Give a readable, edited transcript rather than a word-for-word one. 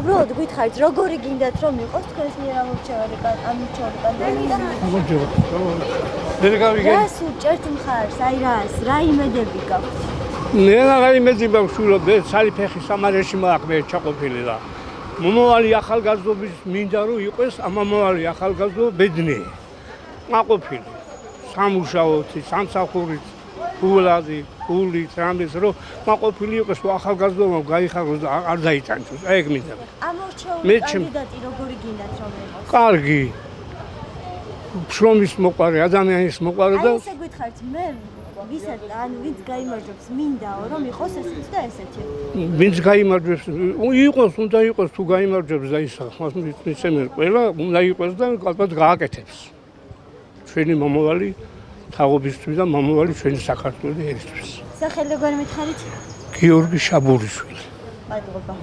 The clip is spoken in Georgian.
უბრალოდ გითხარით, როგორი გინდათ რომ იყოს თქვენს მიერ ამორჩეული კანდიდატი? რას უჭერთ მხარს? აი რა იმედები გაქვთ? რა იმედი მაქვს სულ სალი ფეხი სამარეში მაქვს მე ჩაყოფილი და მომავალი ახალგაზრდობის მინდა რომ იყოს ამ მომავალი ახალგაზრდობა ბედნიერი. მაყოფილი. სამუშაოთი, სამსახურით, გულადი, გულით, რამის რომ მაყოფილი იყოს ახალგაზრდობა გაიხაროს და არ დაიტანჯოს. აი ეგ მინდა. ამორჩეული კანდიდატი როგორი გინდათ რომ იყოს? კარგი. შრომის მოყარე, ადამიანის მოყარე და აი ესე გითხარით, მე ვისაც ვინც გაიმარჯვებს მინდაო რომ იყოს ესეც და ესეთი. ვინც გაიმარჯვებს, იყოს, უნდა იყოს თუ გაიმარჯვებს და ისა, მისცემენ ყველა, უნდა იყოს და ალბათ გააკეთებს. ჩვენი მომავალი თაობისთვის და მომავალი ჩვენი საქართველოს ერისთვის. სახელი როგორ მითხარით? გიორგი შაბურიშვილი. მადლობა.